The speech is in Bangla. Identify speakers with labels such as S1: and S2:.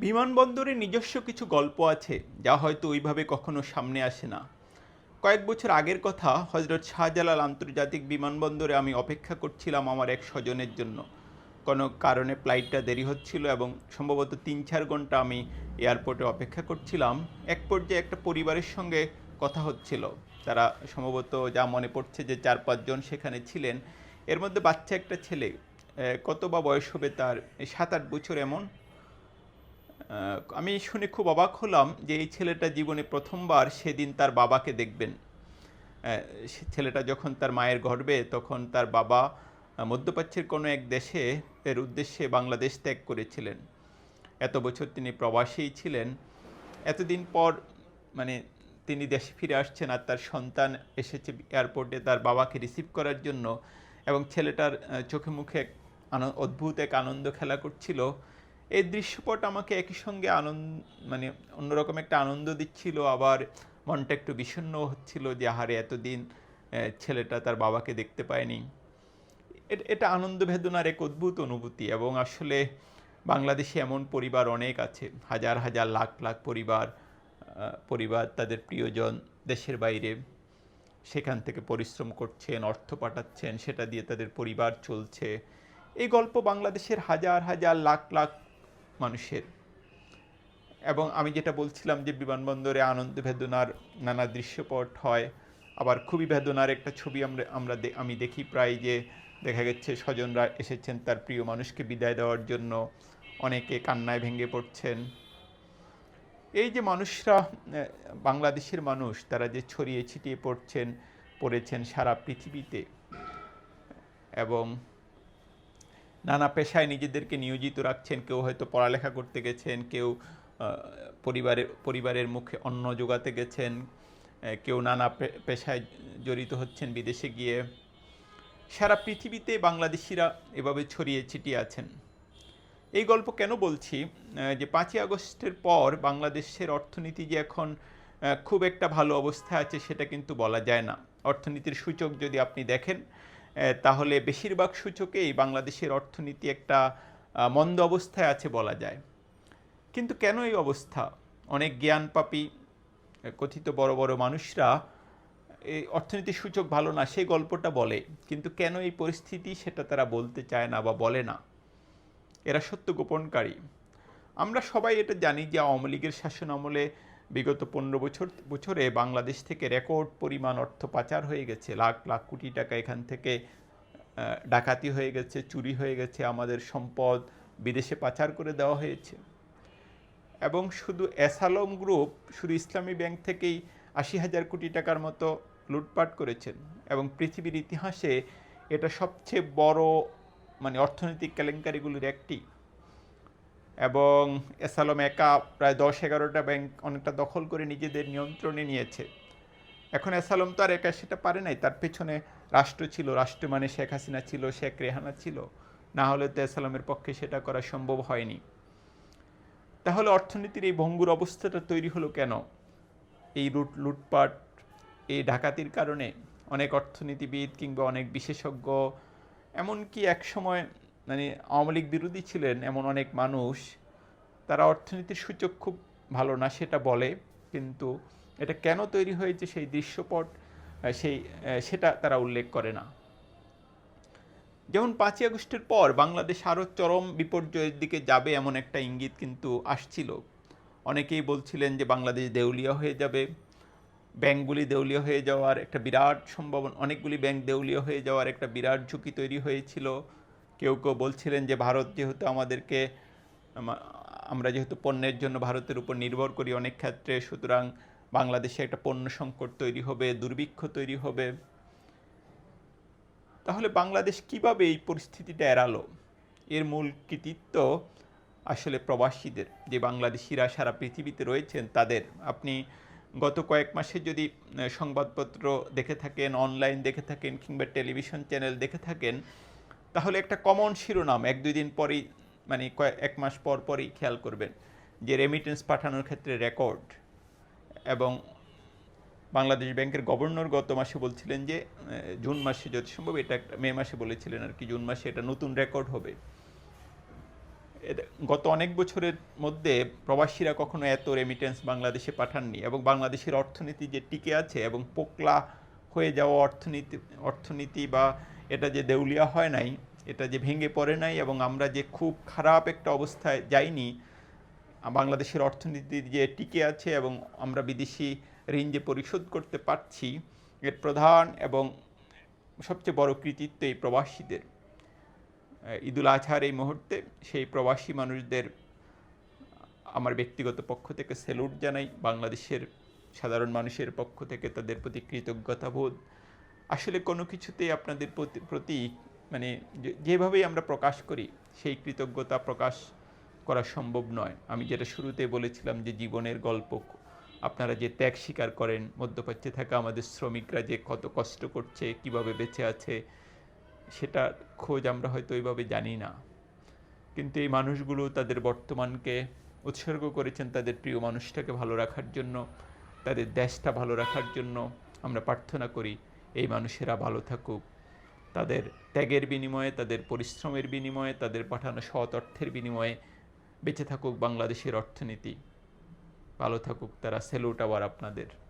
S1: বিমানবন্দরে নিজস্ব কিছু গল্প আছে যা হয়তো ওইভাবে কখনো সামনে আসে না। কয়েক বছর আগের কথা, হজরত শাহজালাল আন্তর্জাতিক বিমানবন্দরে আমি অপেক্ষা করছিলাম আমার এক স্বজনের জন্য। কোনো কারণে ফ্লাইটটা দেরি হচ্ছিল এবং সম্ভবত ৩-৪ ঘন্টা আমি এয়ারপোর্টে অপেক্ষা করছিলাম। এক পর্যায়ে একটা পরিবারের সঙ্গে কথা হচ্ছিল। তারা সম্ভবত, যা মনে পড়ছে, যে ৪-৫ জন সেখানে ছিলেন। এর মধ্যে বাচ্চা একটা ছেলে, কত বা বয়স হবে তার, ৭-৮ বছর এমন। আমি শুনে খুব অবাক হলাম যে এই ছেলেটা জীবনে প্রথমবার সেদিন তার বাবাকে দেখবেন। ছেলেটা যখন তার মায়ের গর্ভে, তখন তার বাবা মধ্যপ্রাচ্যের কোনো এক দেশে এর উদ্দেশ্যে বাংলাদেশ ত্যাগ করেছিলেন। এত বছর তিনি প্রবাসীই ছিলেন। এতদিন পর মানে তিনি দেশে ফিরে আসছেন, আর তার সন্তান এসেছে এয়ারপোর্টে তার বাবাকে রিসিভ করার জন্য। এবং ছেলেটার চোখে মুখে অদ্ভুত এক আনন্দ খেলা করছিল। এই দৃশ্যপট আমাকে একই সঙ্গে মানে অন্যরকম একটা আনন্দ দিচ্ছিল, আবার মনটা একটু বিষণ্ণ হচ্ছিল যে আহারে এতদিন ছেলেটা তার বাবাকে দেখতে পায়নি। এটা আনন্দ বেদনার এক অদ্ভুত অনুভূতি। এবং আসলে বাংলাদেশে এমন পরিবার অনেক আছে, হাজার হাজার লাখ লাখ পরিবার তাদের প্রিয়জন দেশের বাইরে, সেখান থেকে পরিশ্রম করছেন, অর্থ পাঠাচ্ছেন, সেটা দিয়ে তাদের পরিবার চলছে। এই গল্প বাংলাদেশের হাজার হাজার লাখ লাখ মানুষের। এবং আমি যেটা বলছিলাম যে বিমানবন্দরে আনন্দ বেদনার নানা দৃশ্যপট হয়, আবার খুবই বেদনার একটা ছবি আমি দেখি প্রায়, যে দেখা গেছে স্বজনরা এসেছেন তার প্রিয় মানুষকে বিদায় দেওয়ার জন্য, অনেকে কান্নায় ভেঙে পড়ছেন। এই যে মানুষরা, বাংলাদেশের মানুষ, তারা যে ছড়িয়ে ছিটিয়ে পড়েছেন সারা পৃথিবীতে, এবং নানা পেশায় নিজেদেরকে নিয়োজিত রাখছেন। কেউ হয়তো পড়ালেখা করতে গেছেন, কেউ পরিবারের মুখে অন্ন জোগাতে গেছেন, কেউ নানা পেশায় জড়িত হচ্ছেন বিদেশে গিয়ে। সারা পৃথিবীতে বাংলাদেশিরা এভাবে ছড়িয়ে ছিটিয়ে আছেন। এই গল্প কেন বলছি? যে ৫ই আগস্টের পর বাংলাদেশের অর্থনীতি যে এখন খুব একটা ভালো অবস্থায় আছে সেটা কিন্তু বলা যায় না। অর্থনীতির সূচক যদি আপনি দেখেন, তাহলে বেশিরভাগ সূচকেই বাংলাদেশের অর্থনীতি একটা মন্দ অবস্থায় আছে বলা যায়। কিন্তু কেন এই অবস্থা? অনেক জ্ঞানপাপী কথিত বড় বড় মানুষরা এই অর্থনীতির সূচক ভালো না সেই গল্পটা বলে, কিন্তু কেন এই পরিস্থিতি সেটা তারা বলতে চায় না বা বলে না। এরা সত্য গোপনকারী। আমরা সবাই এটা জানি যে আওয়ামী লীগের শাসন আমলে বিগত ১৫ বছরে বাংলাদেশ থেকে রেকর্ড পরিমাণ অর্থ পাচার হয়ে গেছে। লাখ লাখ কোটি টাকা এখান থেকে ডাকাতি হয়ে গেছে, চুরি হয়ে গেছে, আমাদের সম্পদ বিদেশে পাচার করে দেওয়া হয়েছে। এবং শুধু অ্যাসালম গ্রুপ শুধু ইসলামী ব্যাংক থেকেই ৮০,০০০ কোটি টাকার মতো লুটপাট করেছেন। এবং পৃথিবীর ইতিহাসে এটা সবচেয়ে বড় অর্থনৈতিক কেলেঙ্কারিগুলির একটি। এবং অ্যাসালম একা প্রায় ১০-১১টা ব্যাংক অনেকটা দখল করে নিজেদের নিয়ন্ত্রণে নিয়েছে। এখন অ্যাসালম তো আর একা সেটা পারে নাই, তার পেছনে রাষ্ট্র ছিল। রাষ্ট্র মানে শেখ হাসিনা ছিল, শেখ রেহানা ছিল, না হলে তো অ্যাসালমের পক্ষে সেটা করা সম্ভব হয়নি। তাহলে অর্থনীতির এই ভঙ্গুর অবস্থাটা তৈরি হলো কেন? এই লুটপাট, এই ডাকাতির কারণে। অনেক অর্থনীতিবিদ কিংবা অনেক বিশেষজ্ঞ, এমনকি একসময় আওয়ামী লীগ বিরোধী ছিলেন এমন অনেক মানুষ, তারা অর্থনীতির সূচক খুব ভালো না সেটা বলে, কিন্তু এটা কেন তৈরি হয়েছে সেই দৃশ্যপট সেটা তারা উল্লেখ করে না। যেমন ৫ই আগস্টের পর বাংলাদেশ আরও চরম বিপর্যয়ের দিকে যাবে এমন একটা ইঙ্গিত কিন্তু আসছিল। অনেকেই বলছিলেন যে বাংলাদেশ দেউলিয়া হয়ে যাবে, ব্যাংকগুলি দেউলিয়া হয়ে যাওয়ার একটা বিরাট সম্ভাবনা, অনেকগুলি ব্যাংক দেউলিয়া হয়ে যাওয়ার একটা বিরাট ঝুঁকি তৈরি হয়েছিল। কেউ কেউ বলছিলেন যে ভারত যেহেতু আমরা যেহেতু পণ্যের জন্য ভারতের উপর নির্ভর করি অনেক ক্ষেত্রে, সুতরাং বাংলাদেশে একটা পণ্য সংকট তৈরি হবে, দুর্ভিক্ষ তৈরি হবে। তাহলে বাংলাদেশ কিভাবে এই পরিস্থিতিটা এড়ালো? এর মূল কৃতিত্ব আসলে প্রবাসীদের, যে বাংলাদেশিরা সারা পৃথিবীতে রয়েছেন তাদের। আপনি গত কয়েক মাসে যদি সংবাদপত্র দেখে থাকেন, অনলাইন দেখে থাকেন, কিংবা টেলিভিশন চ্যানেল দেখে থাকেন, তাহলে একটা কমন শিরোনাম ১-২ দিন পরেই, এক মাস পর পরই খেয়াল করবেন যে রেমিটেন্স পাঠানোর ক্ষেত্রে রেকর্ড। এবং বাংলাদেশ ব্যাংকের গভর্নর গত মাসে বলছিলেন যে জুন মাসে যত সম্ভব, এটা একটা মে মাসে বলেছিলেন আর কি, জুন মাসে এটা নতুন রেকর্ড হবে। গত অনেক বছরের মধ্যে প্রবাসীরা কখনো এত রেমিটেন্স বাংলাদেশে পাঠাননি, এবং বাংলাদেশের অর্থনীতি যে টিকে আছে এবং পোকলা হয়ে যাওয়া অর্থনীতি বা এটা যে দেউলিয়া হয় নাই, এটা যে ভেঙে পড়ে নাই, এবং আমরা যে খুব খারাপ একটা অবস্থায় যাইনি, বাংলাদেশের অর্থনীতি যে টিকে আছে এবং আমরা বিদেশি ঋণ যে পরিশোধ করতে পারছি, এর প্রধান এবং সবচেয়ে বড় কৃতিত্ব এই প্রবাসীদের। ঈদুল আজহার এই মুহূর্তে সেই প্রবাসী মানুষদের আমার ব্যক্তিগত পক্ষ থেকে স্যালুট জানাই, বাংলাদেশের সাধারণ মানুষের পক্ষ থেকে তাদের প্রতি কৃতজ্ঞতাবোধ। আসলে কোনো কিছুতেই আপনাদের প্রতি মানে যেভাবেই আমরা প্রকাশ করি সেই কৃতজ্ঞতা প্রকাশ করা সম্ভব নয়। আমি যেটা শুরুতে বলেছিলাম যে জীবনের গল্প, আপনারা যে ত্যাগ স্বীকার করেন, মধ্যপ্রাচ্যে থাকা আমাদের শ্রমিকরা যে কত কষ্ট করছে, কিভাবে বেঁচে আছে, সেটার খোঁজ আমরা হয়তো ওইভাবে জানি না, কিন্তু এই মানুষগুলো তাদের বর্তমানকে উৎসর্গ করেছেন তাদের প্রিয় মানুষটাকে ভালো রাখার জন্য, তাদের দেশটা ভালো রাখার জন্য। আমরা প্রার্থনা করি এই মানুষেরা ভালো থাকুক, তাদের ত্যাগের বিনিময়ে, তাদের পরিশ্রমের বিনিময়ে, তাদের পাঠানো সৎ অর্থের বিনিময়ে বেঁচে থাকুক বাংলাদেশের অর্থনীতি, ভালো থাকুক তারা। স্যালুট আবার আপনাদের।